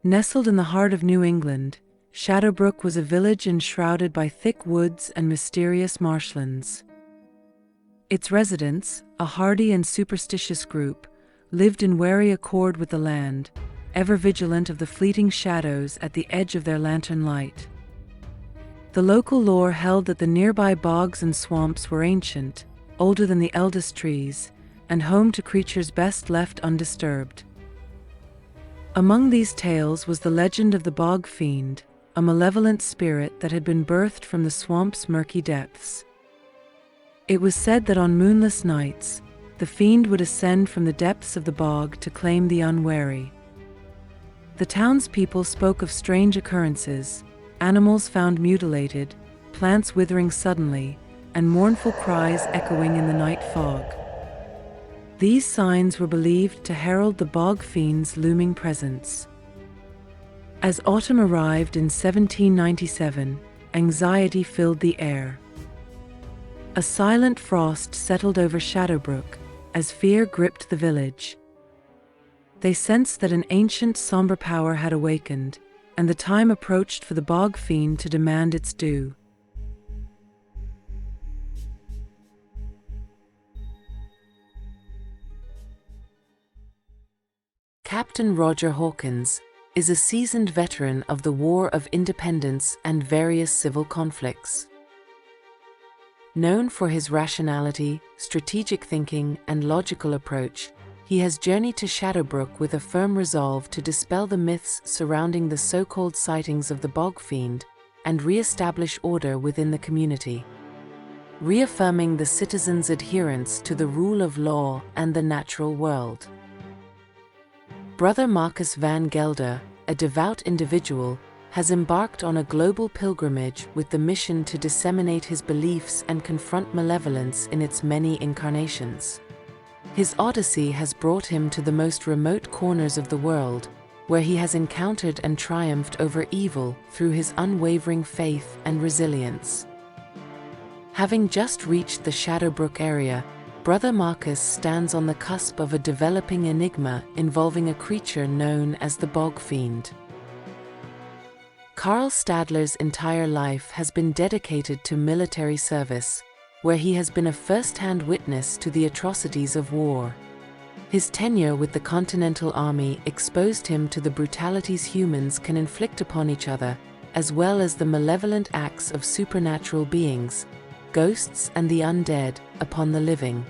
Nestled in the heart of New England, Shadowbrook was a village enshrouded by thick woods and mysterious marshlands. Its residents, a hardy and superstitious group, lived in wary accord with the land, ever vigilant of the fleeting shadows at the edge of their lantern light. The local lore held that the nearby bogs and swamps were ancient, older than the eldest trees, and home to creatures best left undisturbed. Among these tales was the legend of the Bog Fiend, a malevolent spirit that had been birthed from the swamp's murky depths. It was said that on moonless nights, the fiend would ascend from the depths of the bog to claim the unwary. The townspeople spoke of strange occurrences, animals found mutilated, plants withering suddenly, and mournful cries echoing in the night fog. These signs were believed to herald the Bog Fiend's looming presence. As autumn arrived in 1797, anxiety filled the air. A silent frost settled over Shadowbrook as fear gripped the village. They sensed that an ancient, somber power had awakened, and the time approached for the Bog Fiend to demand its due. Captain Roger Hawkins is a seasoned veteran of the War of Independence and various civil conflicts. Known for his rationality, strategic thinking, and logical approach, he has journeyed to Shadowbrook with a firm resolve to dispel the myths surrounding the so-called sightings of the Bog Fiend and re-establish order within the community, reaffirming the citizens' adherence to the rule of law and the natural world. Brother Marcus Van Gelder, a devout individual, has embarked on a global pilgrimage with the mission to disseminate his beliefs and confront malevolence in its many incarnations. His odyssey has brought him to the most remote corners of the world, where he has encountered and triumphed over evil through his unwavering faith and resilience. Having just reached the Shadowbrook area, Brother Marcus stands on the cusp of a developing enigma involving a creature known as the Bog Fiend. Carl Stadler's entire life has been dedicated to military service, where he has been a first-hand witness to the atrocities of war. His tenure with the Continental Army exposed him to the brutalities humans can inflict upon each other, as well as the malevolent acts of supernatural beings, ghosts and the undead, upon the living.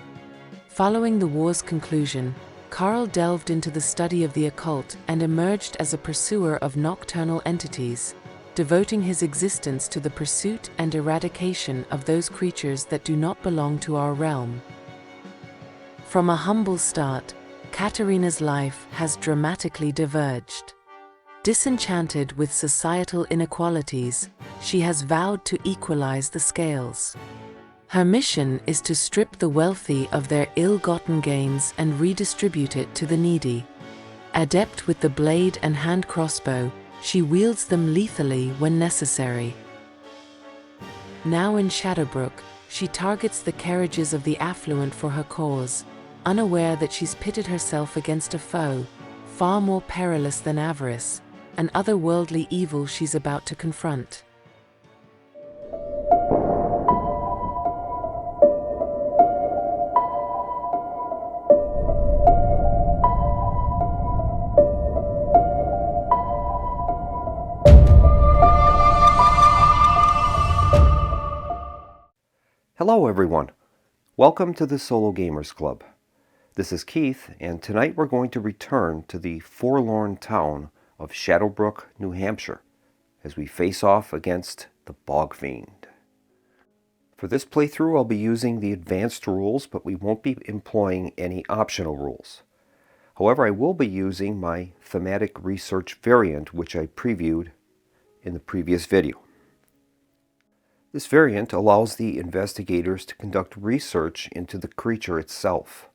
Following the war's conclusion, Carl delved into the study of the occult and emerged as a pursuer of nocturnal entities, devoting his existence to the pursuit and eradication of those creatures that do not belong to our realm. From a humble start, Katerina's life has dramatically diverged. Disenchanted with societal inequalities, she has vowed to equalize the scales. Her mission is to strip the wealthy of their ill-gotten gains and redistribute it to the needy. Adept with the blade and hand crossbow, she wields them lethally when necessary. Now in Shadowbrook, she targets the carriages of the affluent for her cause, unaware that she's pitted herself against a foe, far more perilous than avarice, an otherworldly evil she's about to confront. Hello everyone, welcome to the Solo Gamers Club. This is Keith, and tonight we're going to return to the forlorn town of Shadowbrook, New Hampshire, as we face off against the Bog Fiend. For this playthrough I'll be using the advanced rules, but we won't be employing any optional rules. However, I will be using my Thematic Research Variant, which I previewed in the previous video. This variant allows the investigators to conduct research into the creature itself.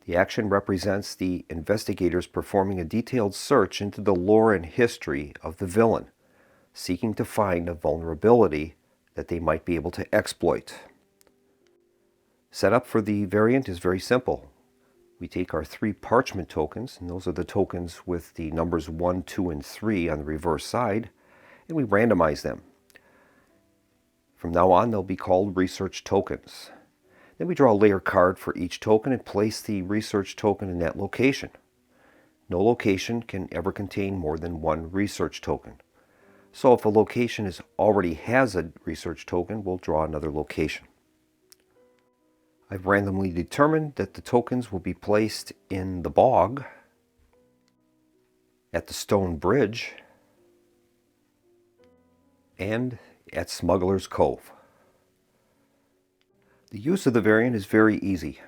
The action represents the investigators performing a detailed search into the lore and history of the villain, seeking to find a vulnerability that they might be able to exploit. Setup for the variant is very simple. We take our 3 parchment tokens, and those are the tokens with the numbers 1, 2, and 3 on the reverse side, and we randomize them. From now on, they'll be called research tokens. Then we draw a layer card for each token and place the research token in that location. No location can ever contain more than 1 research token. So if a location already has a research token, we'll draw another location. I've randomly determined that the tokens will be placed in the bog, at the stone bridge, and at Smuggler's Cove. The use of the variant is very easy.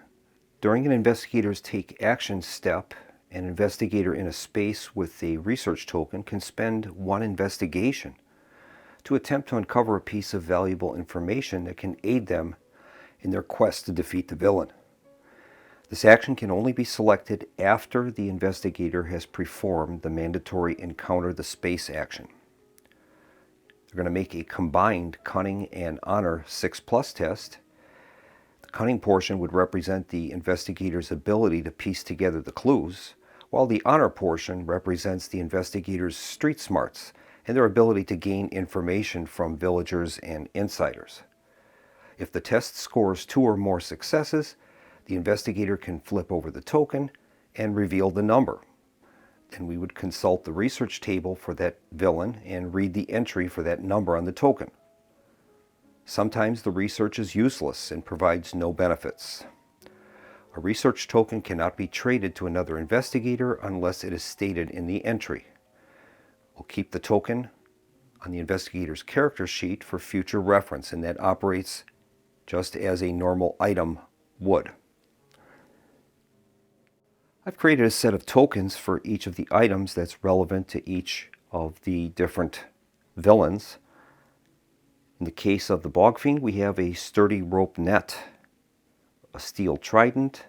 During an investigator's take action step, an investigator in a space with a research token can spend 1 investigation to attempt to uncover a piece of valuable information that can aid them in their quest to defeat the villain. This action can only be selected after the investigator has performed the mandatory Encounter the Space action. They're going to make a combined Cunning and Honor 6+ test. The Cunning portion would represent the investigator's ability to piece together the clues, while the Honor portion represents the investigator's street smarts and their ability to gain information from villagers and insiders. If the test scores 2 or more successes, the investigator can flip over the token and reveal the number. Then we would consult the research table for that villain and read the entry for that number on the token. Sometimes the research is useless and provides no benefits. A research token cannot be traded to another investigator unless it is stated in the entry. We'll keep the token on the investigator's character sheet for future reference, and that operates just as a normal item would. I've created a set of tokens for each of the items that's relevant to each of the different villains. In the case of the Bog Fiend, we have a sturdy rope net, a steel trident,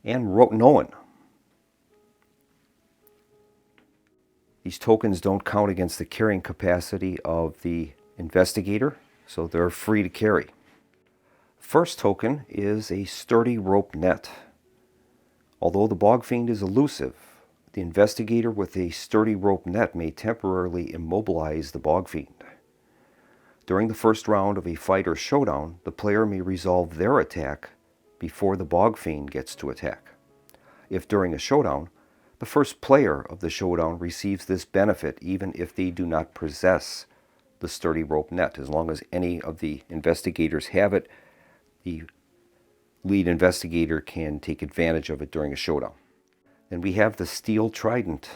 and rote known. These tokens don't count against the carrying capacity of the investigator, so they're free to carry. First token is a sturdy rope net. Although the Bog Fiend is elusive, the investigator with a sturdy rope net may temporarily immobilize the Bog Fiend. During the first round of a fight or showdown, the player may resolve their attack before the Bog Fiend gets to attack. If during a showdown, the first player of the showdown receives this benefit even if they do not possess the sturdy rope net. As long as any of the investigators have it, the lead investigator can take advantage of it during a showdown. Then we have the steel trident.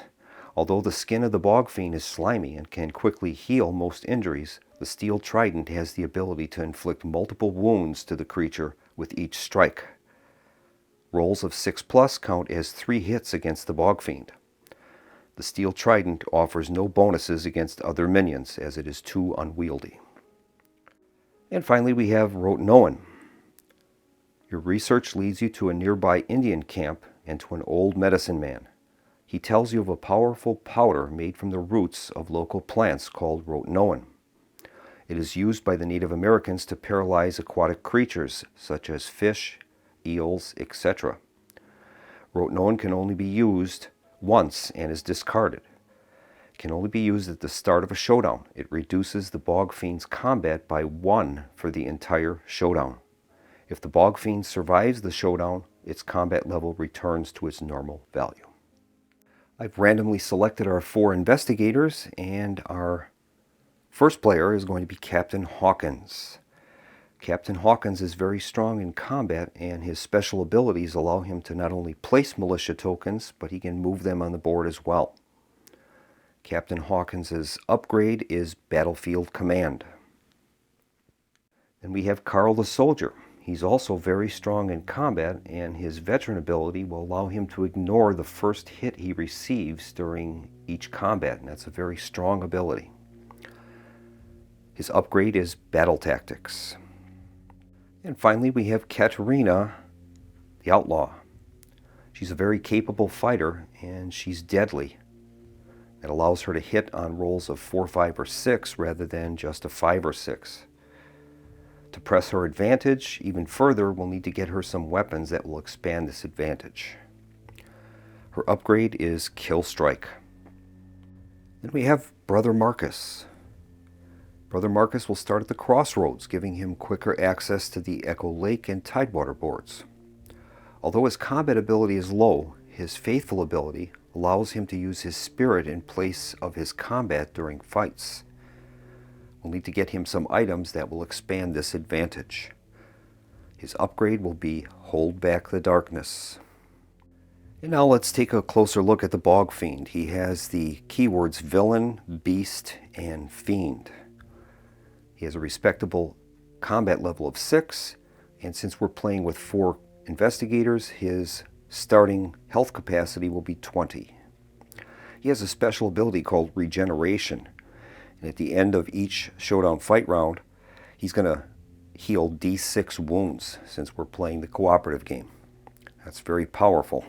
Although the skin of the Bog Fiend is slimy and can quickly heal most injuries, the steel trident has the ability to inflict multiple wounds to the creature with each strike. Rolls of 6+ count as 3 hits against the Bog Fiend. The steel trident offers no bonuses against other minions as it is too unwieldy. And finally we have rote known. Your research leads you to a nearby Indian camp and to an old medicine man. He tells you of a powerful powder made from the roots of local plants called rote known. It is used by the Native Americans to paralyze aquatic creatures such as fish, eels, etc. Rote known can only be used once and is discarded. It can only be used at the start of a showdown. It reduces the Bog Fiend's combat by 1 for the entire showdown. If the Bog Fiend survives the showdown, its combat level returns to its normal value. I've randomly selected our 4 investigators, and our first player is going to be Captain Hawkins. Captain Hawkins is very strong in combat, and his special abilities allow him to not only place militia tokens, but he can move them on the board as well. Captain Hawkins' upgrade is Battlefield Command. Then we have Carl the Soldier. He's also very strong in combat, and his veteran ability will allow him to ignore the first hit he receives during each combat, and that's a very strong ability. His upgrade is Battle Tactics. And finally we have Katerina, the Outlaw. She's a very capable fighter, and she's deadly. That allows her to hit on rolls of 4, 5, or 6 rather than just a 5 or 6. To press her advantage even further, we'll need to get her some weapons that will expand this advantage. Her upgrade is Kill Strike. Then we have Brother Marcus. Brother Marcus will start at the crossroads, giving him quicker access to the Echo Lake and Tidewater boards. Although his combat ability is low, his faithful ability allows him to use his spirit in place of his combat during fights. We'll need to get him some items that will expand this advantage. His upgrade will be Hold Back the Darkness. And now let's take a closer look at the Bog Fiend. He has the keywords Villain, Beast, and Fiend. He has a respectable combat level of 6, and since we're playing with 4 investigators, his starting health capacity will be 20. He has a special ability called Regeneration. And at the end of each showdown fight round, he's going to heal D6 wounds since we're playing the cooperative game. That's very powerful.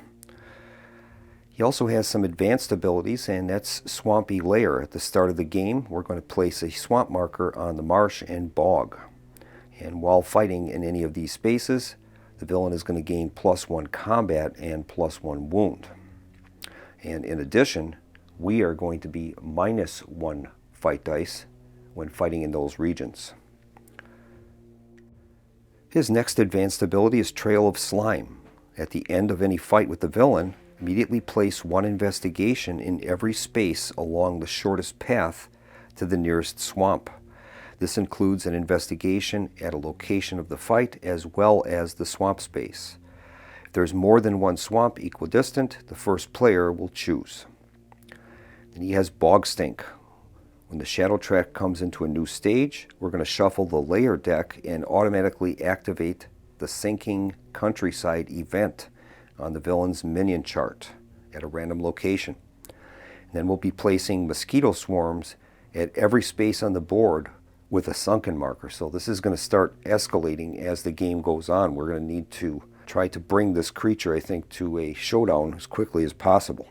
He also has some advanced abilities, and that's Swampy Lair. At the start of the game, we're going to place a swamp marker on the marsh and bog. And while fighting in any of these spaces, the villain is going to gain +1 combat and +1 wound. And in addition, we are going to be -1 fight dice when fighting in those regions. His next advanced ability is Trail of Slime. At the end of any fight with the villain, immediately place 1 investigation in every space along the shortest path to the nearest swamp. This includes an investigation at a location of the fight as well as the swamp space. If there's more than 1 swamp equidistant, the first player will choose. And he has Bog Stink. When the shadow track comes into a new stage, we're going to shuffle the layer deck and automatically activate the Sinking Countryside event on the villain's minion chart at a random location. And then we'll be placing mosquito swarms at every space on the board with a sunken marker. So this is going to start escalating as the game goes on. We're going to need to try to bring this creature, I think, to a showdown as quickly as possible.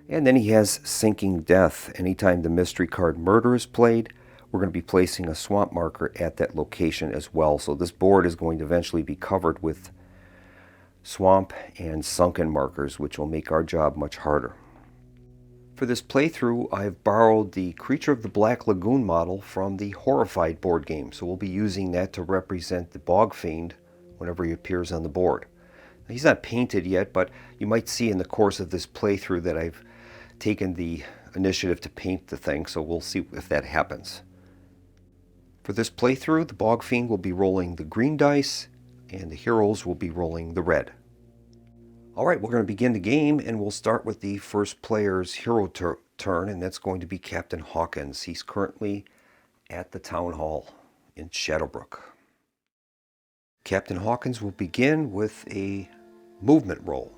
And then he has Sinking Death. Anytime the mystery card Murder is played, we're going to be placing a swamp marker at that location as well. So this board is going to eventually be covered with swamp and sunken markers, which will make our job much harder. For this playthrough, I've borrowed the Creature of the Black Lagoon model from the Horrified board game. So we'll be using that to represent the Bog Fiend whenever he appears on the board. Now, he's not painted yet, but you might see in the course of this playthrough that I've taken the initiative to paint the thing, so we'll see if that happens. For this playthrough, the Bog Fiend will be rolling the green dice, and the heroes will be rolling the red. Alright, we're going to begin the game, and we'll start with the first player's hero turn, and that's going to be Captain Hawkins. He's currently at the Town Hall in Shadowbrook. Captain Hawkins will begin with a movement roll.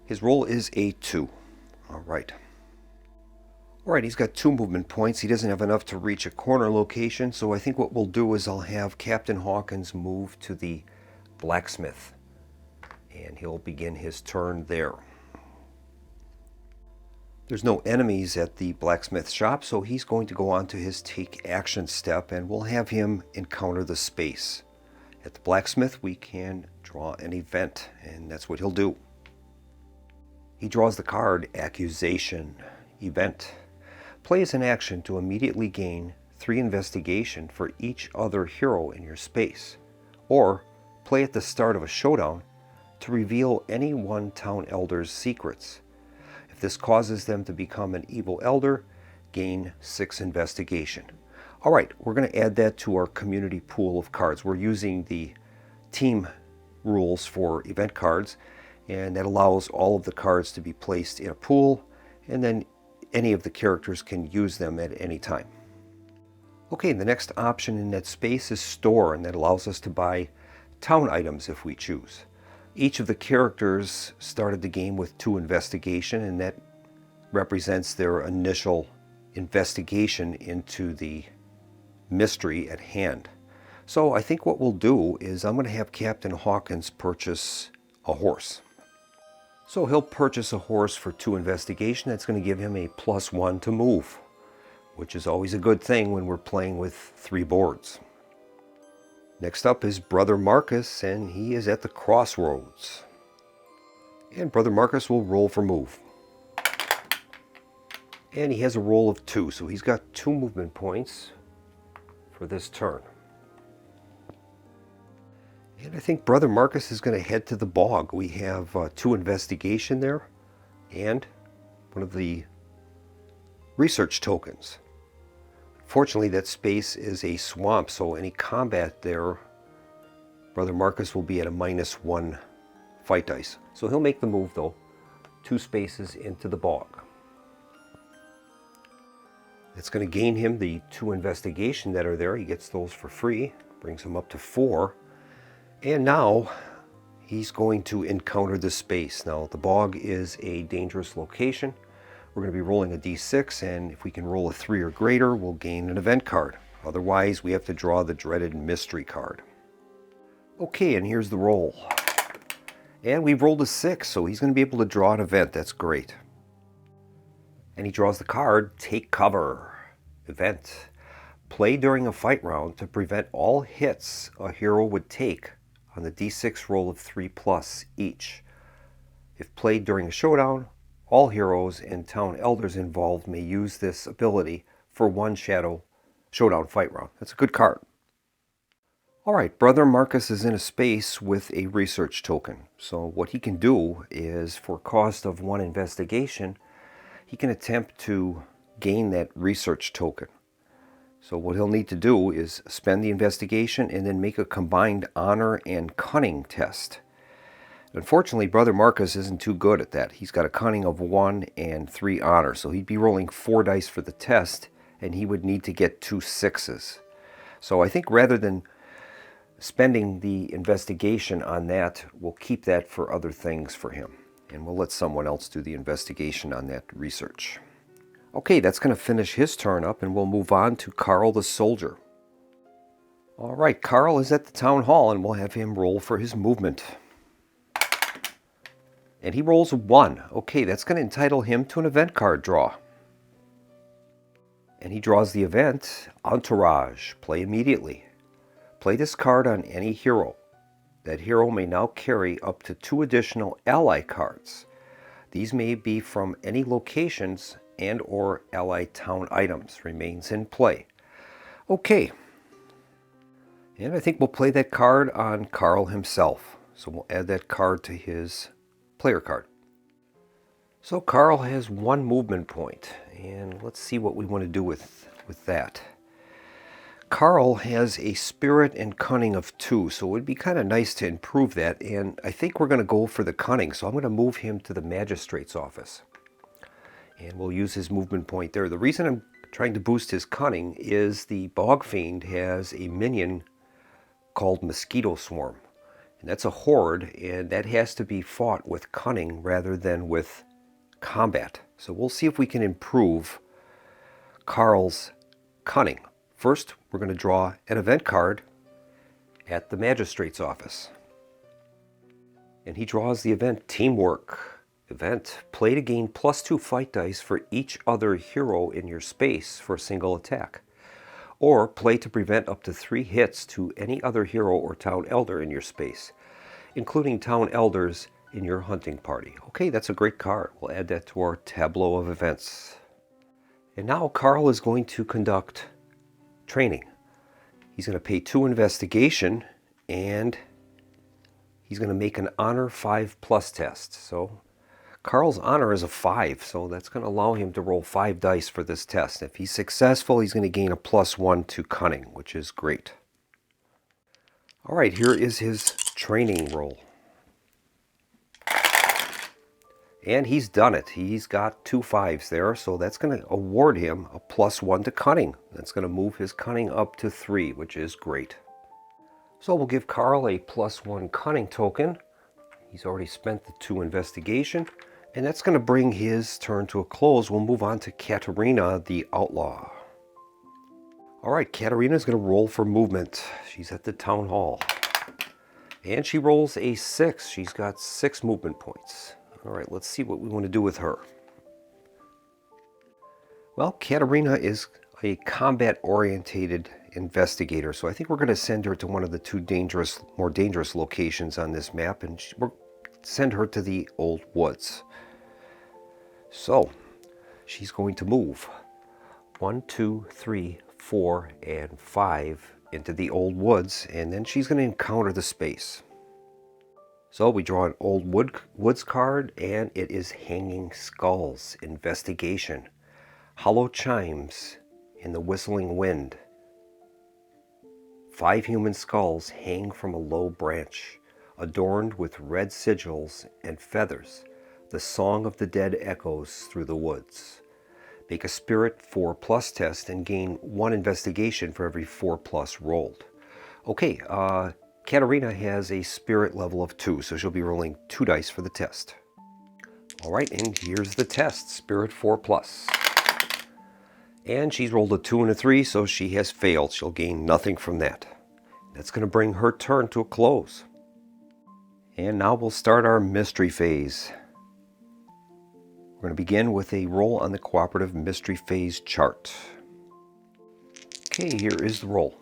His roll is a 2. Alright, he's got 2 movement points. He doesn't have enough to reach a corner location, so I think what we'll do is I'll have Captain Hawkins move to the blacksmith, and he'll begin his turn there. There's no enemies at the blacksmith shop, so he's going to go on to his take action step, and we'll have him encounter the space. At the blacksmith, we can draw an event, and that's what he'll do. He draws the card Accusation Event. Play as an action to immediately gain 3 investigation for each other hero in your space, or play at the start of a showdown to reveal any one town elder's secrets. If this causes them to become an evil elder, gain 6 investigation. Alright, we're going to add that to our community pool of cards. We're using the team rules for event cards, and that allows all of the cards to be placed in a pool, and then any of the characters can use them at any time. Okay, the next option in that space is Store, and that allows us to buy town items if we choose. Each of the characters started the game with 2 investigation, and that represents their initial investigation into the mystery at hand. So I think what we'll do is I'm going to have Captain Hawkins purchase a horse. So he'll purchase a horse for 2 investigation. That's going to give him a +1 to move, which is always a good thing when we're playing with 3 boards. Next up is Brother Marcus, and he is at the crossroads. And Brother Marcus will roll for move. And he has a roll of 2, so he's got 2 movement points for this turn. And I think Brother Marcus is going to head to the bog. We have 2 investigation there and one of the research tokens. Fortunately, that space is a swamp, so any combat there, Brother Marcus will be at a -1 fight dice. So he'll make the move though, 2 spaces into the bog. It's going to gain him the 2 investigation that are there. He gets those for free, brings him up to 4. And now he's going to encounter the space. Now the bog is a dangerous location. We're going to be rolling a d6, and if we can roll a 3 or greater, we'll gain an event card. Otherwise, we have to draw the dreaded mystery card. Okay, and here's the roll. And we've rolled a 6, so he's going to be able to draw an event. That's great. And he draws the card, Take Cover. Event. Play during a fight round to prevent all hits a hero would take on the d6 roll of 3+ each. If played during a showdown, all heroes and town elders involved may use this ability for 1 showdown fight round. That's a good card. Alright, Brother Marcus is in a space with a research token. So what he can do is, for cost of 1 investigation, he can attempt to gain that research token. So what he'll need to do is spend the investigation and then make a combined honor and cunning test. Unfortunately, Brother Marcus isn't too good at that. He's got a cunning of 1 and 3 honor, so he'd be rolling 4 dice for the test, and he would need to get 2 6s. So I think rather than spending the investigation on that, we'll keep that for other things for him, and we'll let someone else do the investigation on that research. Okay, that's going to finish his turn up, and we'll move on to Carl the Soldier. All right, Carl is at the town hall, and we'll have him roll for his movement. And he rolls a 1. Okay, that's going to entitle him to an event card draw. And he draws the event, Entourage. Play immediately. Play this card on any hero. That hero may now carry up to 2 additional ally cards. These may be from any locations and or ally town items. Remains in play. Okay. And I think we'll play that card on Carl himself. So we'll add that card to his player card. So Carl has 1 movement point, and let's see what we want to do with that. Carl has a spirit and cunning of 2, so it would be kind of nice to improve that, and I think we're going to go for the cunning, so I'm going to move him to the magistrate's office. And we'll use his movement point there. The reason I'm trying to boost his cunning is the Bog Fiend has a minion called Mosquito Swarm. And that's a horde, and that has to be fought with cunning rather than with combat. So we'll see if we can improve Carl's cunning. First, we're going to draw an event card at the magistrate's office. And he draws the event Teamwork. Event. Play to gain +2 fight dice for each other hero in your space for a single attack. Or play to prevent up to 3 hits to any other hero or town elder in your space, including town elders in your hunting party. Okay, that's a great card. We'll add that to our tableau of events. And now Carl is going to conduct training. He's going to pay 2 investigation, and he's going to make an honor 5+ test. So Carl's honor is a 5, so that's going to allow him to roll 5 dice for this test. If he's successful, he's going to gain a +1 to cunning, which is great. All right, here is his training roll. And he's done it. He's got 2 5s there, so that's going to award him a +1 to cunning. That's going to move his cunning up to 3, which is great. So we'll give Carl a +1 cunning token. He's already spent the 2 investigation, and that's going to bring his turn to a close. We'll move on to Katerina the Outlaw. All right, Katerina is going to roll for movement. She's at the town hall. And she rolls a 6. She's got 6 movement points. All right, let's see what we want to do with her. Well, Katerina is a combat-orientated investigator. So I think we're going to send her to one of the two more dangerous locations on this map, and we'll send her to the Old Woods. So she's going to move 1, 2, 3, 4, and 5 into the Old Woods, and then she's going to encounter the space. So we draw an Old Woods card, and it is Hanging Skulls, Investigation. Hollow chimes in the whistling wind. 5 human skulls hang from a low branch, adorned with red sigils and feathers. The song of the dead echoes through the woods. Make a Spirit 4+ test and gain 1 investigation for every 4+ rolled. Okay, Katarina has a Spirit level of 2, so she'll be rolling 2 dice for the test. All right, and here's the test, Spirit 4+. And she's rolled a 2 and a 3, so she has failed. She'll gain nothing from that. That's going to bring her turn to a close. And now we'll start our mystery phase. We're going to begin with a roll on the cooperative mystery phase chart. Okay, here is the roll.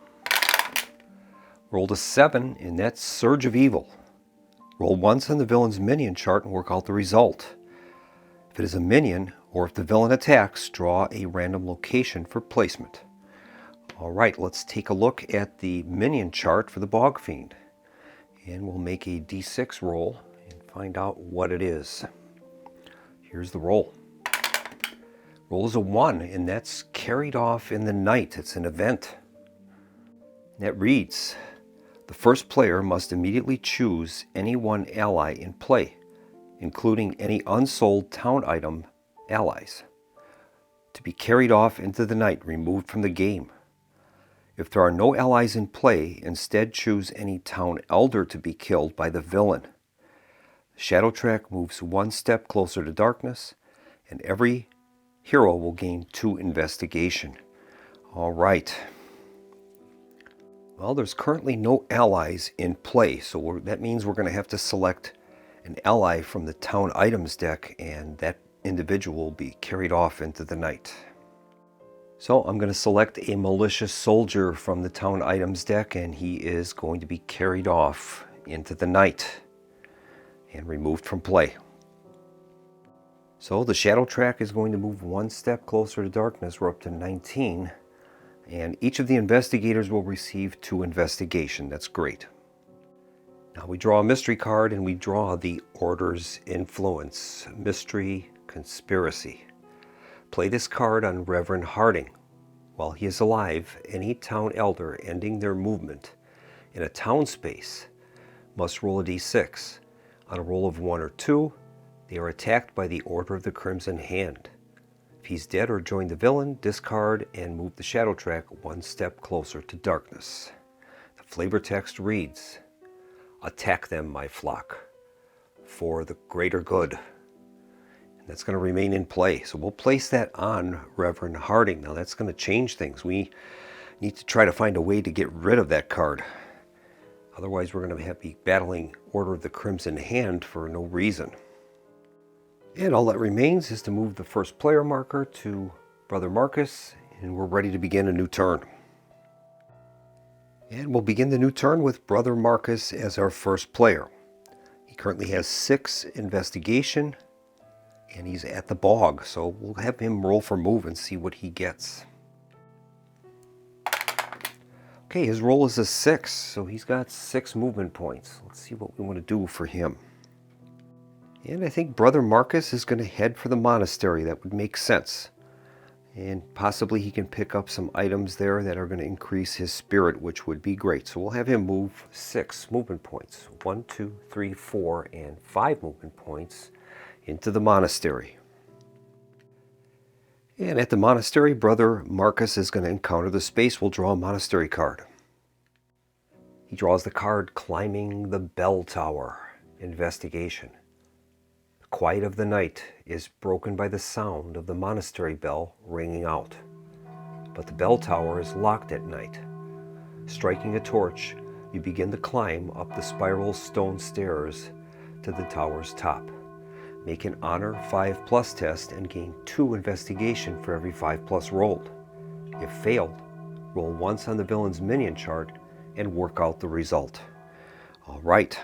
Rolled a 7, and that's Surge of Evil. Roll once on the villain's minion chart and work out the result. If it is a minion, or if the villain attacks, draw a random location for placement. All right, let's take a look at the minion chart for the Bog Fiend. And we'll make a d6 roll and find out what it is. Here's the roll. Roll is a 1, and that's Carried Off in the Night. It's an event. That reads, the first player must immediately choose any one ally in play, including any unsold town item allies, to be carried off into the night, removed from the game. If there are no allies in play, instead choose any town elder to be killed by the villain. Shadow track moves 1 step closer to darkness, and every hero will gain 2 investigation. All right. Well, there's currently no allies in play, so that means we're going to have to select an ally from the town items deck, and that individual will be carried off into the night. So I'm going to select a malicious soldier from the town items deck, and he is going to be carried off into the night and removed from play. So the shadow track is going to move 1 step closer to darkness. We're up to 19. And each of the investigators will receive 2 investigation. That's great. Now we draw a mystery card, and we draw the Order's Influence, Mystery Conspiracy. Play this card on Reverend Harding. While he is alive, any town elder ending their movement in a town space must roll a d6. On a roll of 1 or 2, they are attacked by the Order of the Crimson Hand. If he's dead or joined the villain, discard and move the shadow track 1 step closer to darkness. The flavor text reads, attack them, my flock, for the greater good. And that's going to remain in play. So we'll place that on Reverend Harding. Now that's going to change things. We need to try to find a way to get rid of that card. Otherwise we're going to be battling Order of the Crimson Hand for no reason. And all that remains is to move the first player marker to Brother Marcus, and we're ready to begin a new turn. And we'll begin the new turn with Brother Marcus as our first player. He currently has 6 investigation, and he's at the bog, so we'll have him roll for move and see what he gets. Okay, his roll is a 6, so he's got 6 movement points. Let's see what we want to do for him. And I think Brother Marcus is going to head for the monastery. That would make sense. And possibly he can pick up some items there that are going to increase his spirit, which would be great. So we'll have him move 6 movement points. 1, 2, 3, 4, and 5 movement points into the monastery. And at the monastery, Brother Marcus is going to encounter the space. We'll draw a monastery card. He draws the card Climbing the Bell Tower, Investigation. The quiet of the night is broken by the sound of the monastery bell ringing out. But the bell tower is locked at night. Striking a torch, you begin the climb up the spiral stone stairs to the tower's top. Make an Honor 5+ test and gain 2 investigation for every 5+ rolled. If failed, roll once on the villain's minion chart and work out the result. All right.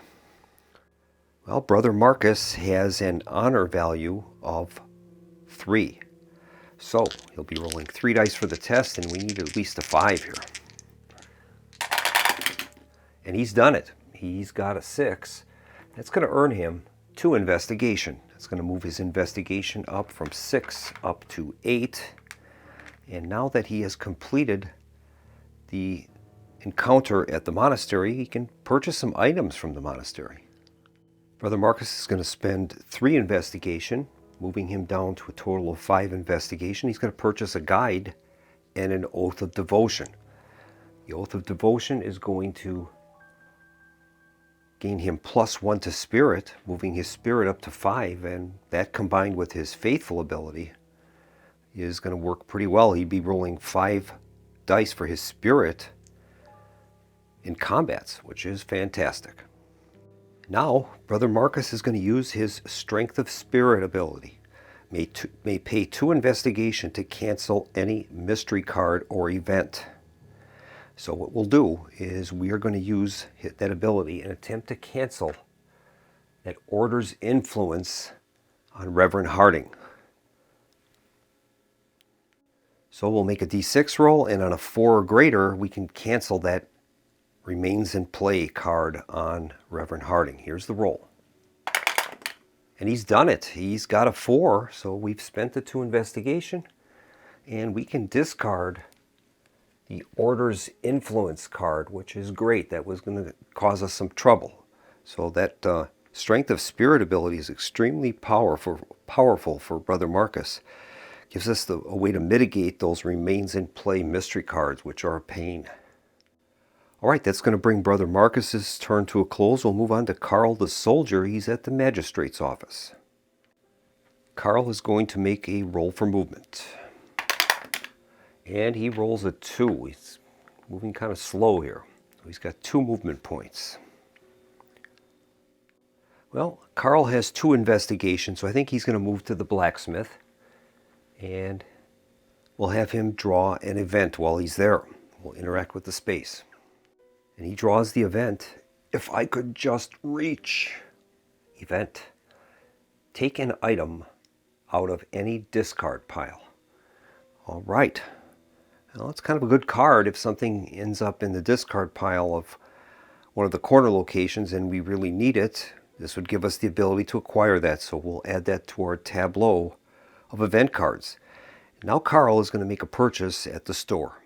Well, Brother Marcus has an honor value of 3. So he'll be rolling 3 dice for the test, and we need at least a 5 here. And he's done it. He's got a 6. That's going to earn him 2 investigation. That's going to move his investigation up from 6 up to 8. And now that he has completed the encounter at the monastery, he can purchase some items from the monastery. Brother Marcus is going to spend 3 investigation, moving him down to a total of 5 investigation. He's going to purchase a guide and an Oath of Devotion. The Oath of Devotion is going to gain him +1 to Spirit, moving his Spirit up to 5, and that combined with his Faithful ability is going to work pretty well. He'd be rolling 5 dice for his Spirit in combats, which is fantastic. Now, Brother Marcus is going to use his Strength of Spirit ability. May pay 2 investigation to cancel any mystery card or event. So what we'll do is we are going to use that ability and attempt to cancel that Order's influence on Reverend Harding. So we'll make a d6 roll, and on a 4 or greater, we can cancel that Remains in Play card on Reverend Harding. Here's the roll. And he's done it. He's got a 4, so we've spent the 2 investigation, and we can discard the Order's Influence card, which is great. That was going to cause us some trouble. So that Strength of Spirit ability is extremely powerful for Brother Marcus. Gives us a way to mitigate those Remains in Play mystery cards, which are a pain. All right, that's going to bring Brother Marcus's turn to a close. We'll move on to Carl the Soldier. He's at the Magistrate's office. Carl is going to make a roll for movement. And he rolls a 2. He's moving kind of slow here. So he's got 2 movement points. Well, Carl has 2 investigations, so I think he's going to move to the blacksmith. And we'll have him draw an event while he's there. We'll interact with the space. And he draws the event. If I could just reach. Event. Take an item out of any discard pile. All right. Well, it's kind of a good card if something ends up in the discard pile of one of the corner locations and we really need it. This would give us the ability to acquire that, so we'll add that to our tableau of event cards. Now Carl is going to make a purchase at the store.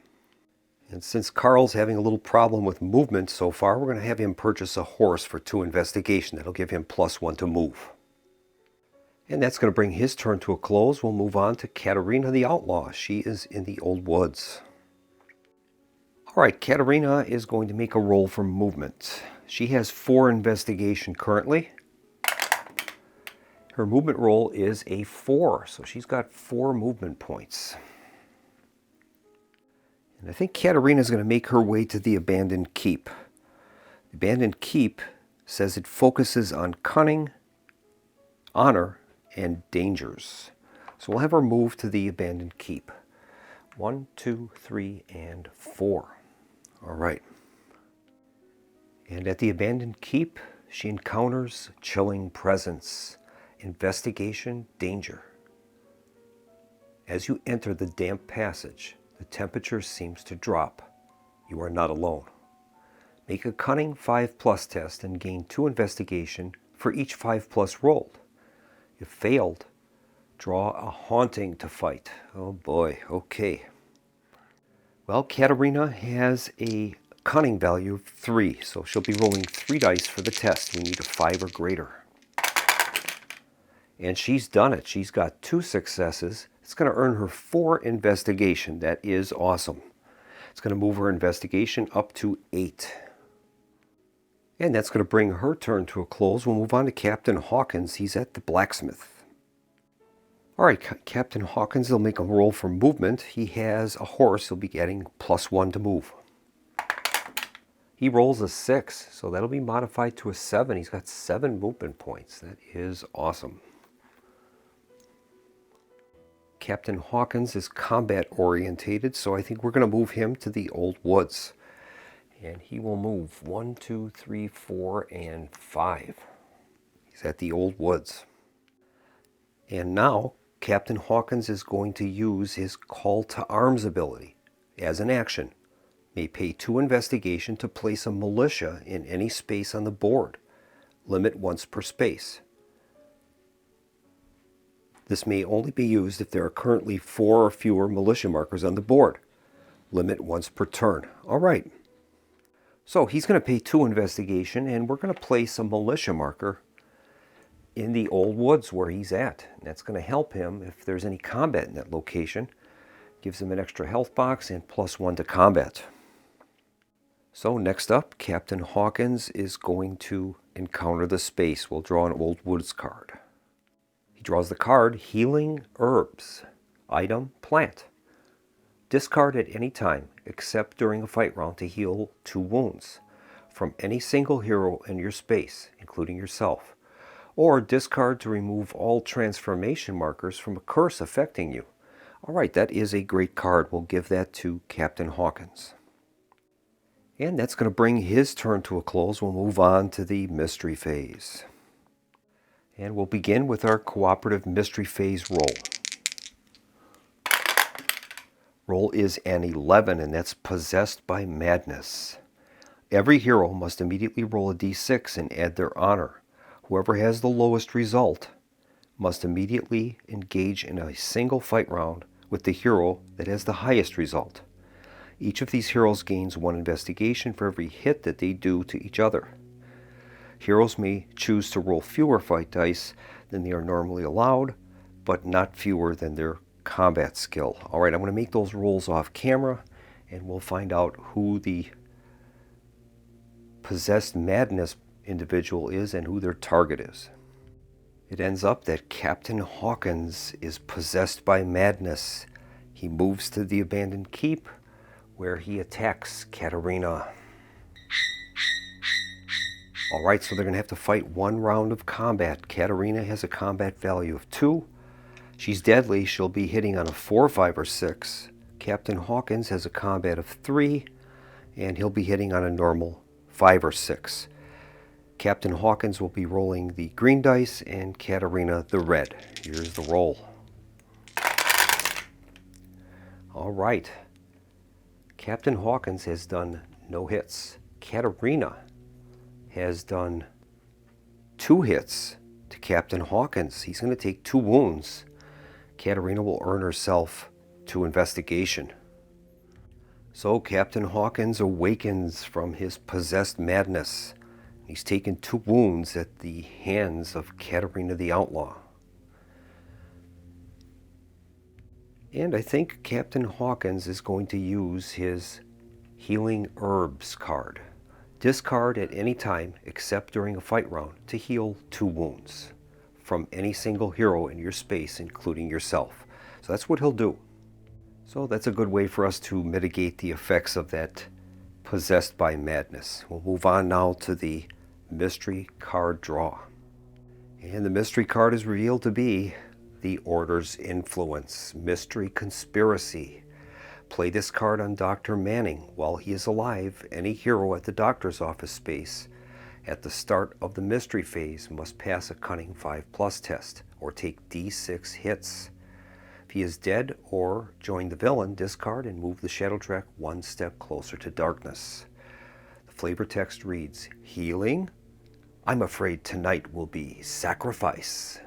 And since Carl's having a little problem with movement so far, we're going to have him purchase a horse for 2 investigation. That'll give him +1 to move. And that's going to bring his turn to a close. We'll move on to Katerina the Outlaw. She is in the Old Woods. All right, Katerina is going to make a roll for movement. She has 4 investigation currently. Her movement roll is a 4, so she's got 4 movement points. And I think Katerina is going to make her way to the Abandoned Keep. The Abandoned Keep says it focuses on cunning, honor, and dangers. So we'll have her move to the Abandoned Keep. 1, 2, 3, and 4. All right. And at the Abandoned Keep, she encounters chilling presence, investigation, danger. As you enter the damp passage, the temperature seems to drop. You are not alone. Make a cunning 5+ test and gain 2 investigation for each 5+ rolled. If failed, draw a haunting to fight. Oh boy, okay. Well, Katerina has a cunning value of 3, so she'll be rolling 3 dice for the test. We need a 5 or greater. And she's done it. She's got 2 successes. It's going to earn her 4 investigation. That is awesome. It's going to move her investigation up to 8. And that's going to bring her turn to a close. We'll move on to Captain Hawkins. He's at the blacksmith. All right, Captain Hawkins will make a roll for movement. He has a horse. He'll be getting +1 to move. He rolls a 6, so that'll be modified to a 7. He's got 7 movement points. That is awesome. Captain Hawkins is combat orientated, so I think we're going to move him to the Old Woods. And he will move 1, 2, 3, 4, and 5. He's at the Old Woods. And now Captain Hawkins is going to use his Call to Arms ability as an action. May pay 2 investigation to place a militia in any space on the board. Limit once per space. This may only be used if there are currently 4 or fewer militia markers on the board. Limit once per turn. All right. So he's going to pay 2 investigation, and we're going to place a militia marker in the Old Woods where he's at. And that's going to help him if there's any combat in that location. Gives him an extra health box and +1 to combat. So next up, Captain Hawkins is going to encounter the space. We'll draw an Old Woods card. He draws the card Healing Herbs. Item, plant. Discard at any time, except during a fight round, to heal 2 wounds from any single hero in your space, including yourself. Or discard to remove all transformation markers from a curse affecting you. Alright, that is a great card. We'll give that to Captain Hawkins. And that's going to bring his turn to a close. We'll move on to the mystery phase. And we'll begin with our cooperative mystery phase roll. Roll is an 11, and that's Possessed by Madness. Every hero must immediately roll a d6 and add their honor. Whoever has the lowest result must immediately engage in a single fight round with the hero that has the highest result. Each of these heroes gains 1 investigation for every hit that they do to each other. Heroes may choose to roll fewer fight dice than they are normally allowed, but not fewer than their combat skill. Alright, I'm going to make those rolls off camera, and we'll find out who the Possessed Madness individual is and who their target is. It ends up that Captain Hawkins is possessed by madness. He moves to the abandoned keep, where he attacks Katarina. Alright, so they're going to have to fight 1 round of combat. Katarina has a combat value of 2. She's deadly. She'll be hitting on a 4, 5, or 6. Captain Hawkins has a combat of 3, and he'll be hitting on a normal 5 or 6. Captain Hawkins will be rolling the green dice and Katarina the red. Here's the roll. Alright. Captain Hawkins has done no hits. Katarina has done 2 hits to Captain Hawkins. He's going to take 2 wounds. Katarina will earn herself 2 investigation. So Captain Hawkins awakens from his possessed madness. He's taken 2 wounds at the hands of Katarina the Outlaw. And I think Captain Hawkins is going to use his Healing Herbs card. Discard at any time except during a fight round to heal 2 wounds from any single hero in your space, including yourself. So that's what he'll do. So that's a good way for us to mitigate the effects of that Possessed by Madness. We'll move on now to the mystery card draw. And the mystery card is revealed to be the Order's Influence, Mystery Conspiracy. Play this card on Dr. Manning. While he is alive, any hero at the doctor's office space at the start of the mystery phase must pass a Cunning 5+ test or take d6 hits. If he is dead or join the villain, discard and move the shadow track 1 step closer to darkness. The flavor text reads, Healing? I'm afraid tonight will be sacrifice.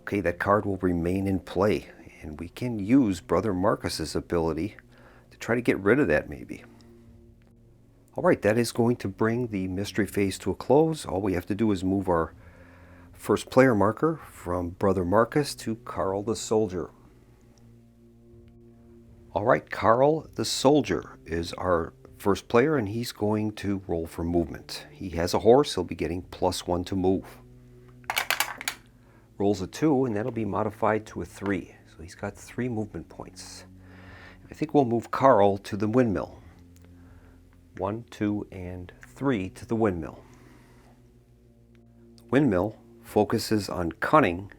Okay, that card will remain in play, and we can use Brother Marcus's ability to try to get rid of that maybe. Alright, that is going to bring the mystery phase to a close. All we have to do is move our first player marker from Brother Marcus to Carl the Soldier. Alright, Carl the Soldier is our first player, and he's going to roll for movement. He has a horse, he'll be getting +1 to move. Rolls a 2, and that'll be modified to a 3. So he's got 3 movement points. I think we'll move Carl to the windmill. 1, 2, and 3 to the windmill. The windmill focuses on cunning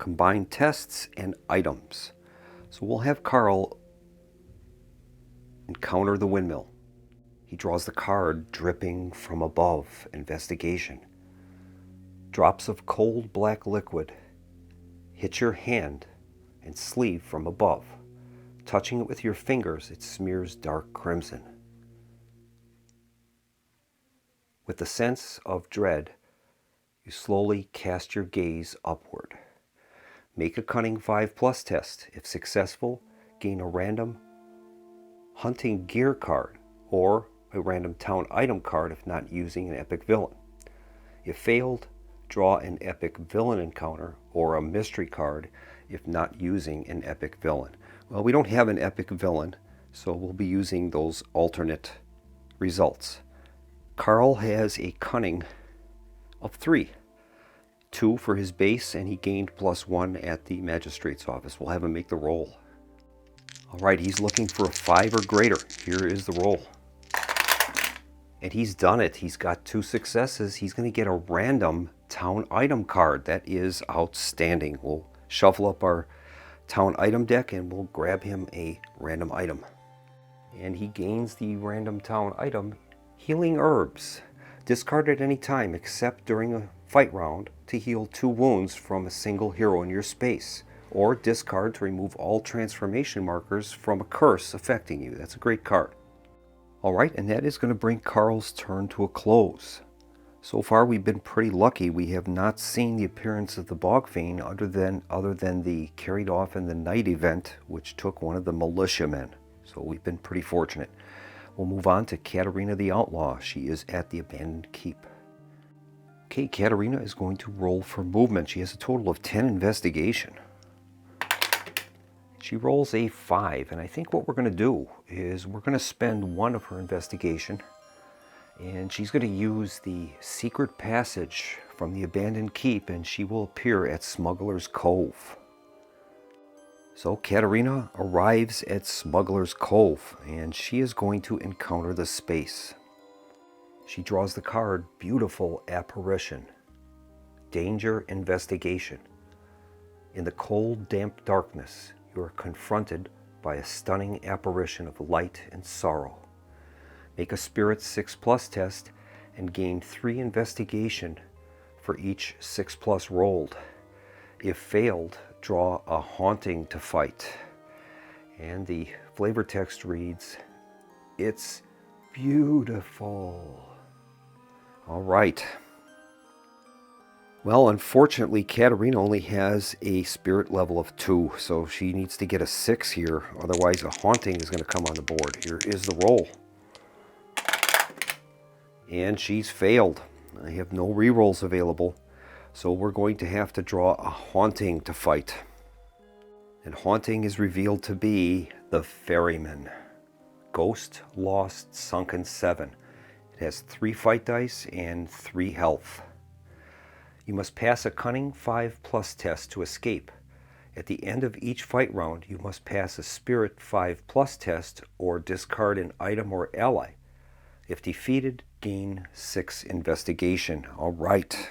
combine tests and items. So we'll have Carl encounter the windmill. He draws the card Dripping from Above, Investigation. Drops of cold black liquid hit your hand and sleeve from above. Touching it with your fingers, it smears dark crimson. With the sense of dread, you slowly cast your gaze upward. Make a Cunning 5+ test. If successful, gain a random hunting gear card or a random town item card if not using an epic villain. If failed, draw an epic villain encounter or a mystery card if not using an epic villain. Well, we don't have an epic villain, so we'll be using those alternate results. Carl has a Cunning of 3. 2 for his base, and he gained +1 at the magistrate's office. We'll have him make the roll. All right, he's looking for a 5 or greater. Here is the roll. And he's done it. He's got 2 successes. He's going to get a random town item card. That is outstanding. We'll shuffle up our town item deck and we'll grab him a random item. And he gains the random town item, Healing Herbs. Discard at any time except during a fight round to heal 2 wounds from a single hero in your space. Or discard to remove all transformation markers from a curse affecting you. That's a great card. Alright, and that is going to bring Carl's turn to a close. So far we've been pretty lucky. We have not seen the appearance of the Bog Fiend other than the Carried Off in the Night event, which took one of the militiamen. So we've been pretty fortunate. We'll move on to Katarina the Outlaw. She is at the abandoned keep. Okay, Katarina is going to roll for movement. She has a total of 10 investigation. She rolls a 5, and I think what we're going to do is we're going to spend 1 of her investigation, and she's going to use the secret passage from the abandoned keep, and she will appear at Smuggler's Cove. So Katarina arrives at Smuggler's Cove, and she is going to encounter the space. She draws the card Beautiful Apparition. Danger Investigation. In the cold, damp darkness, you are confronted by a stunning apparition of light and sorrow. Make a Spirit 6+ test and gain 3 investigation for each 6+ rolled. If failed, draw a haunting to fight. And the flavor text reads, "It's beautiful." All right. Well, unfortunately, Katarina only has a spirit level of 2, so she needs to get a 6 here. Otherwise, a haunting is going to come on the board. Here is the roll. And she's failed. I have no rerolls available, so we're going to have to draw a haunting to fight. And haunting is revealed to be the Ferryman. Ghost, Lost, Sunken 7. It has 3 fight dice and 3 health. You must pass a Cunning 5+ test to escape. At the end of each fight round, you must pass a Spirit 5+ test or discard an item or ally. If defeated, gain 6 investigation. All right.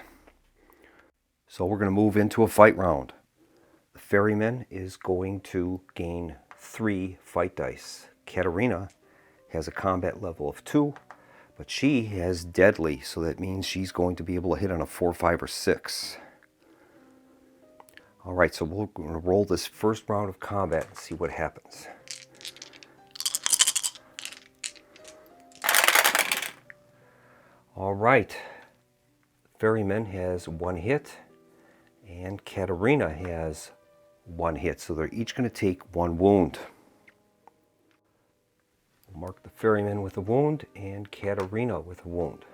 So we're going to move into a fight round. The Ferryman is going to gain 3 fight dice. Katarina has a combat level of 2. But she has deadly, so that means she's going to be able to hit on a 4, 5, or 6. All right, so we're going to roll this first round of combat and see what happens. All right, Ferryman has 1 hit, and Katarina has 1 hit, so they're each going to take 1 wound. Mark the Ferryman with a wound and Katarina with a wound.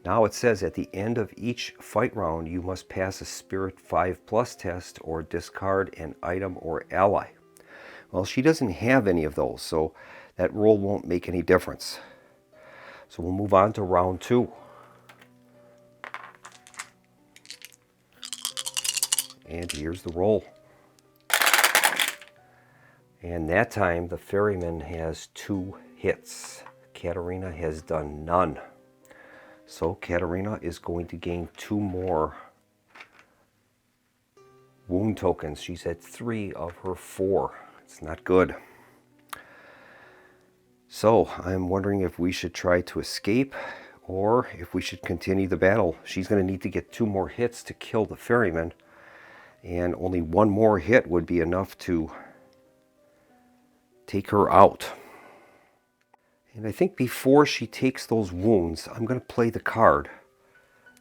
Now it says at the end of each fight round you must pass a Spirit 5+ test or discard an item or ally. Well, she doesn't have any of those, so that roll won't make any difference. So we'll move on to round 2. And here's the roll. And that time, the Ferryman has 2 hits. Katarina has done none. So Katarina is going to gain 2 more wound tokens. She's at 3 of her 4. It's not good. So I'm wondering if we should try to escape or if we should continue the battle. She's going to need to get 2 more hits to kill the ferryman, and only 1 more hit would be enough to take her out. And I think before she takes those wounds, I'm going to play the card,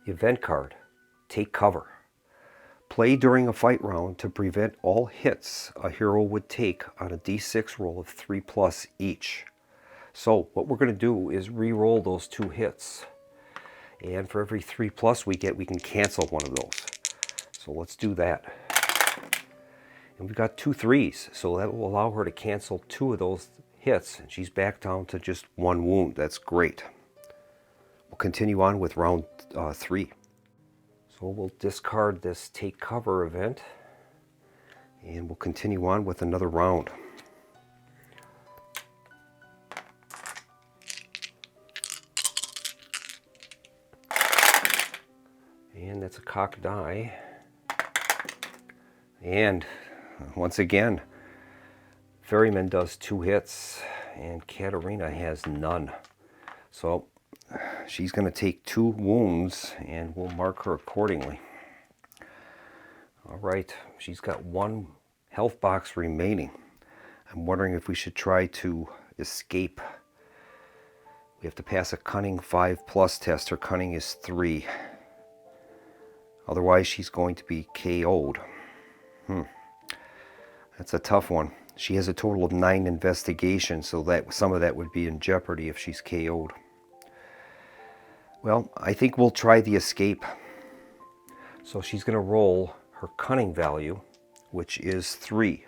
the event card, Take Cover. Play during a fight round to prevent all hits a hero would take on a d6 roll of 3+ each. So what we're going to do is re-roll those 2 hits. And for every 3+ we get, we can cancel one of those. So let's do that. And we've got 2 3s, so that will allow her to cancel 2 of those hits. And she's back down to just 1 wound. That's great. We'll continue on with round 3. So we'll discard this Take Cover event, and we'll continue on with another round. And that's a cocked die. And once again, Ferryman does 2 hits, and Katarina has none. So she's going to take 2 wounds, and we'll mark her accordingly. All right, she's got 1 health box remaining. I'm wondering if we should try to escape. We have to pass a Cunning 5+ test. Her Cunning is 3. Otherwise, she's going to be KO'd. That's a tough one. She has a total of 9 investigation, so that some of that would be in jeopardy if she's KO'd. Well, I think we'll try the escape. So she's going to roll her Cunning value, which is 3.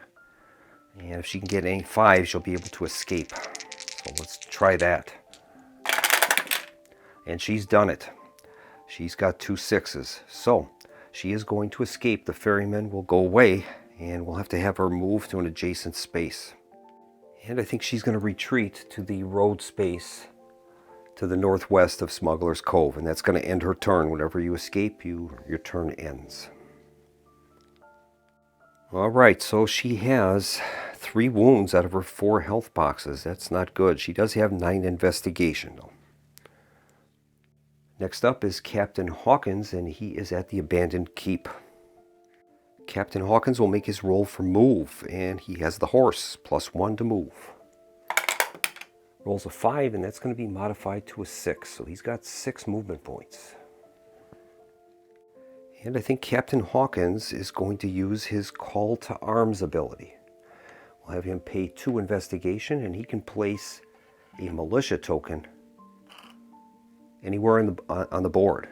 And if she can get any 5, she'll be able to escape. So let's try that. And she's done it. She's got 2 6s. So she is going to escape. The ferryman will go away, and we'll have to have her move to an adjacent space. And I think she's going to retreat to the road space to the northwest of Smuggler's Cove, and that's going to end her turn. Whenever you escape, your turn ends. All right, so she has 3 wounds out of her 4 health boxes. That's not good. She does have 9 investigation, though. Next up is Captain Hawkins, and he is at the abandoned keep. Captain Hawkins will make his roll for move, and he has the horse, +1 to move. Rolls a 5, and that's going to be modified to a 6, so he's got 6 movement points. And I think Captain Hawkins is going to use his Call to Arms ability. We'll have him pay 2 investigation, and he can place a militia token anywhere on the board.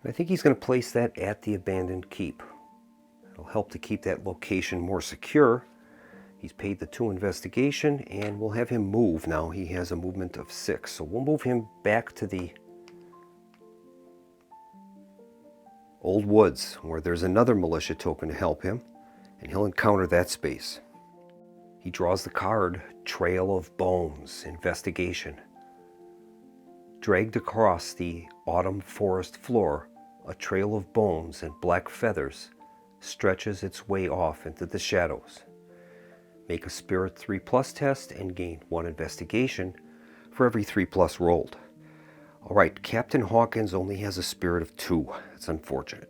And I think he's going to place that at the abandoned keep. It'll help to keep that location more secure. He's paid the 2 investigation, and we'll have him move now. He has a movement of 6, so we'll move him back to the Old Woods, where there's another militia token to help him, and he'll encounter that space. He draws the card, Trail of Bones, Investigation. Dragged across the autumn forest floor, a trail of bones and black feathers stretches its way off into the shadows. Make a Spirit 3+ test and gain 1 investigation for every 3+ rolled. Alright, Captain Hawkins only has a Spirit of 2. It's unfortunate.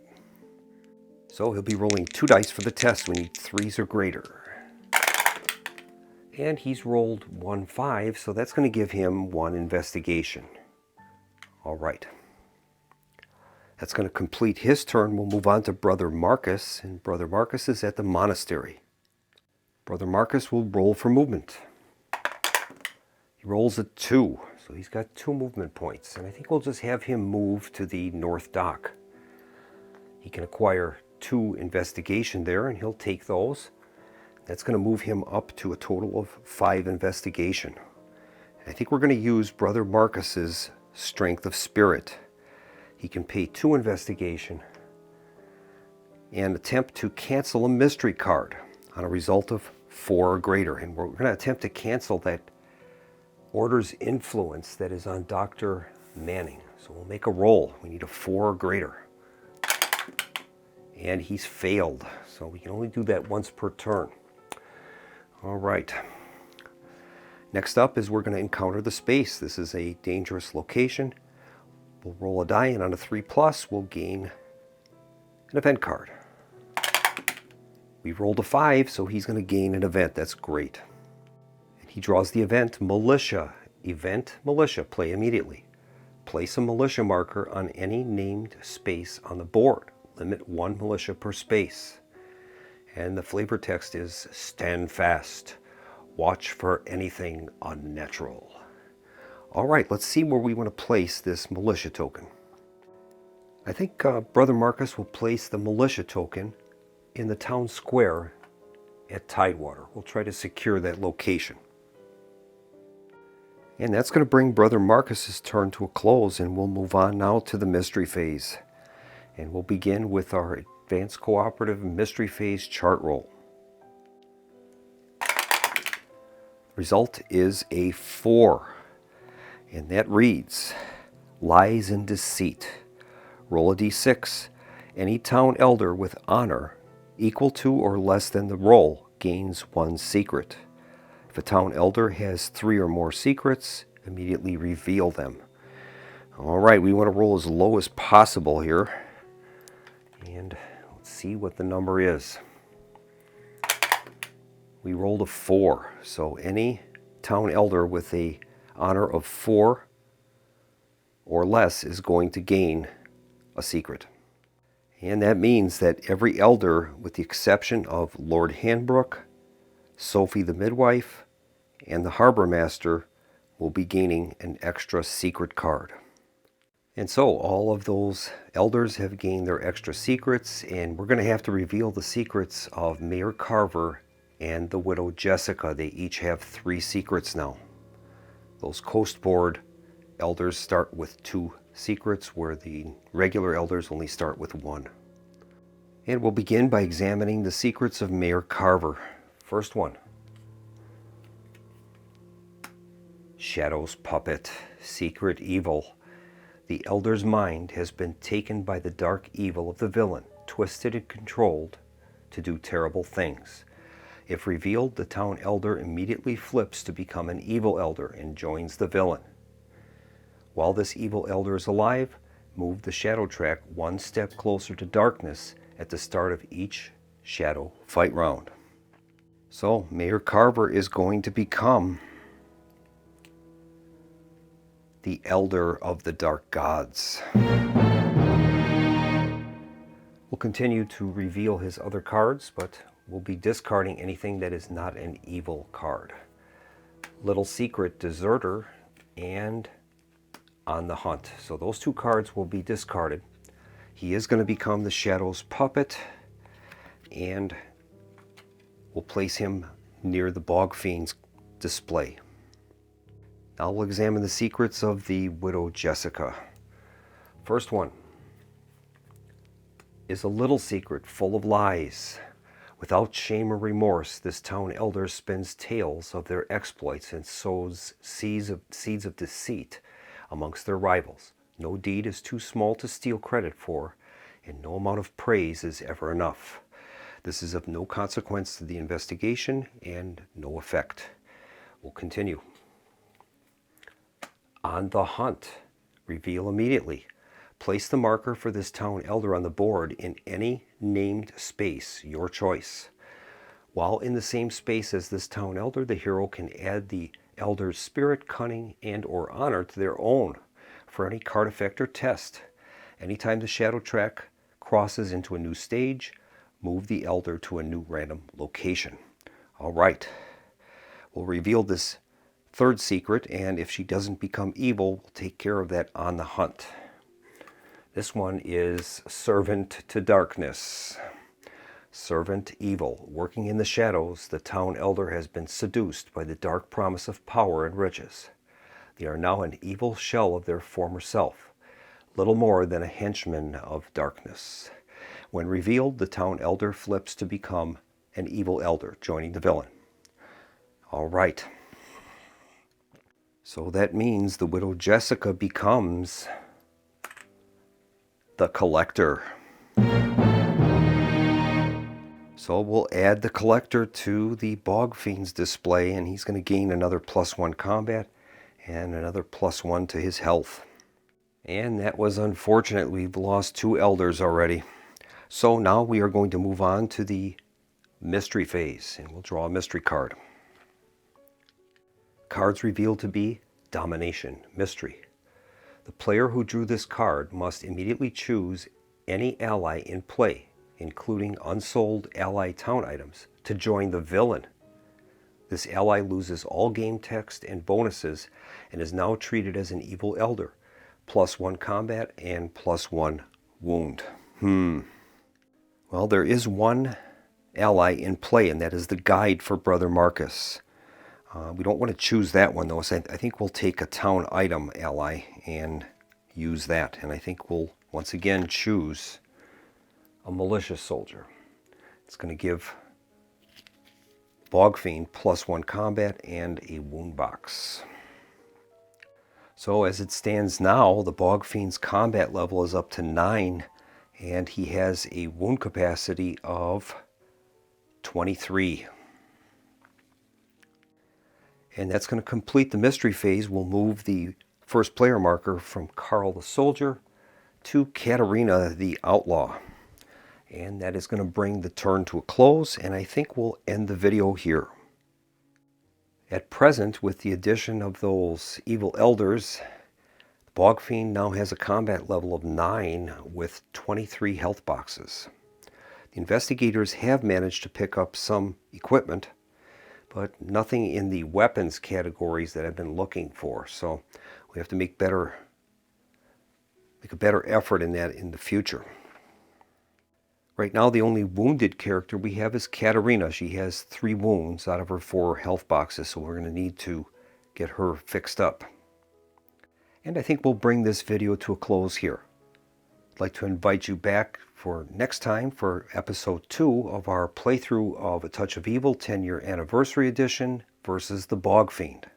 So he'll be rolling 2 dice for the test. We need 3s or greater. And he's rolled 1 5, so that's going to give him 1 investigation. Alright. That's going to complete his turn. We'll move on to Brother Marcus, and Brother Marcus is at the monastery. Brother Marcus will roll for movement. He rolls a 2, so he's got 2 movement points, and I think we'll just have him move to the north dock. He can acquire 2 investigation there, and he'll take those. That's going to move him up to a total of 5 investigation. And I think we're going to use Brother Marcus's Strength of Spirit. He can pay 2 investigation and attempt to cancel a mystery card on a result of 4 or greater. And we're going to attempt to cancel that Order's influence that is on Dr. Manning. So we'll make a roll. We need a 4 or greater. And he's failed, so we can only do that once per turn. All right. Next up is we're going to encounter the space. This is a dangerous location. We'll roll a die, and on a 3+, we'll gain an event card. We rolled a 5, so he's going to gain an event. That's great. And he draws the event Militia. Event Militia. Play immediately. Place a militia marker on any named space on the board. Limit 1 militia per space. And the flavor text is stand fast. Watch for anything unnatural. All right, let's see where we want to place this militia token. I think Brother Marcus will place the militia token in the town square at Tidewater. We'll try to secure that location. And that's going to bring Brother Marcus's turn to a close, and we'll move on now to the mystery phase. And we'll begin with our Advanced Cooperative Mystery Phase chart roll. Result is a 4, and that reads, Lies and Deceit. Roll a d6. Any town elder with honor equal to or less than the roll gains 1 secret. If a town elder has 3 or more secrets, immediately reveal them. All right, we want to roll as low as possible here. And let's see what the number is. We rolled a 4, so any town elder with a honor of 4 or less is going to gain a secret. And that means that every elder, with the exception of Lord Handbrook, Sophie the Midwife, and the Harbor Master, will be gaining an extra secret card. And so all of those elders have gained their extra secrets, and we're going to have to reveal the secrets of Mayor Carver and the widow Jessica. They each have 3 secrets now. Those Coast Board elders start with 2 secrets, where the regular elders only start with 1. And we'll begin by examining the secrets of Mayor Carver. First one. Shadow's puppet. Secret evil. The elder's mind has been taken by the dark evil of the villain, twisted and controlled to do terrible things. If revealed, the town elder immediately flips to become an evil elder and joins the villain. While this evil elder is alive, move the shadow track 1 step closer to darkness at the start of each shadow fight round. So Mayor Carver is going to become the Elder of the Dark Gods. We'll continue to reveal his other cards, but we'll be discarding anything that is not an evil card. Little Secret, Deserter, and On the Hunt. So those 2 cards will be discarded. He is going to become the Shadow's puppet, and we'll place him near the Bog Fiend's display. Now we'll examine the secrets of the widow Jessica. First one is a little secret full of lies. Without shame or remorse, this town elder spins tales of their exploits and sows seeds of deceit amongst their rivals. No deed is too small to steal credit for, and no amount of praise is ever enough. This is of no consequence to the investigation and no effect. We'll continue. On the Hunt. Reveal immediately. Place the marker for this town elder on the board in any named space, your choice. While in the same space as this town elder, the hero can add the elder's spirit, cunning, and or honor to their own for any card effect or test. Anytime the shadow track crosses into a new stage, move the elder to a new random location. All right. We'll reveal this 3rd secret, and if she doesn't become evil, we'll take care of that on the hunt. This one is Servant to Darkness. Servant evil. Working in the shadows, the town elder has been seduced by the dark promise of power and riches. They are now an evil shell of their former self, little more than a henchman of darkness. When revealed, the town elder flips to become an evil elder, joining the villain. All right. So that means the widow Jessica becomes the Collector. So we'll add the collector to the Bog Fiend's display, and he's going to gain another +1 combat and another +1 to his health. And that was unfortunate. We've lost 2 elders already. So now we are going to move on to the mystery phase, and we'll draw a mystery card. Cards revealed to be Domination, Mystery. The player who drew this card must immediately choose any ally in play, including unsold ally town items, to join the villain. This ally loses all game text and bonuses and is now treated as an evil elder, +1 combat and +1 wound. Well, there is one ally in play, and that is the guide for Brother Marcus. We don't want to choose that one, though, so I think we'll take a town item ally and use that. And I think we'll once again choose a malicious soldier. It's going to give Bog Fiend +1 combat and a wound box. So as it stands now, the Bog Fiend's combat level is up to 9, and he has a wound capacity of 23. And that's going to complete the mystery phase. We'll move the first player marker from Carl the Soldier to Katarina the Outlaw. And that is going to bring the turn to a close, and I think we'll end the video here. At present, with the addition of those evil elders, the Bog Fiend now has a combat level of 9 with 23 health boxes. The investigators have managed to pick up some equipment, but nothing in the weapons categories that I've been looking for. So we have to make a better effort in that in the future. Right now, the only wounded character we have is Katarina. She has 3 wounds out of her 4 health boxes, so we're going to need to get her fixed up. And I think we'll bring this video to a close here. I'd like to invite you back for next time for episode 2 of our playthrough of A Touch of Evil 10-year anniversary edition versus the Bog Fiend.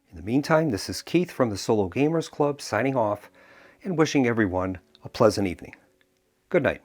In the meantime, this is Keith from the Solo Gamers Club signing off and wishing everyone a pleasant evening. Good night.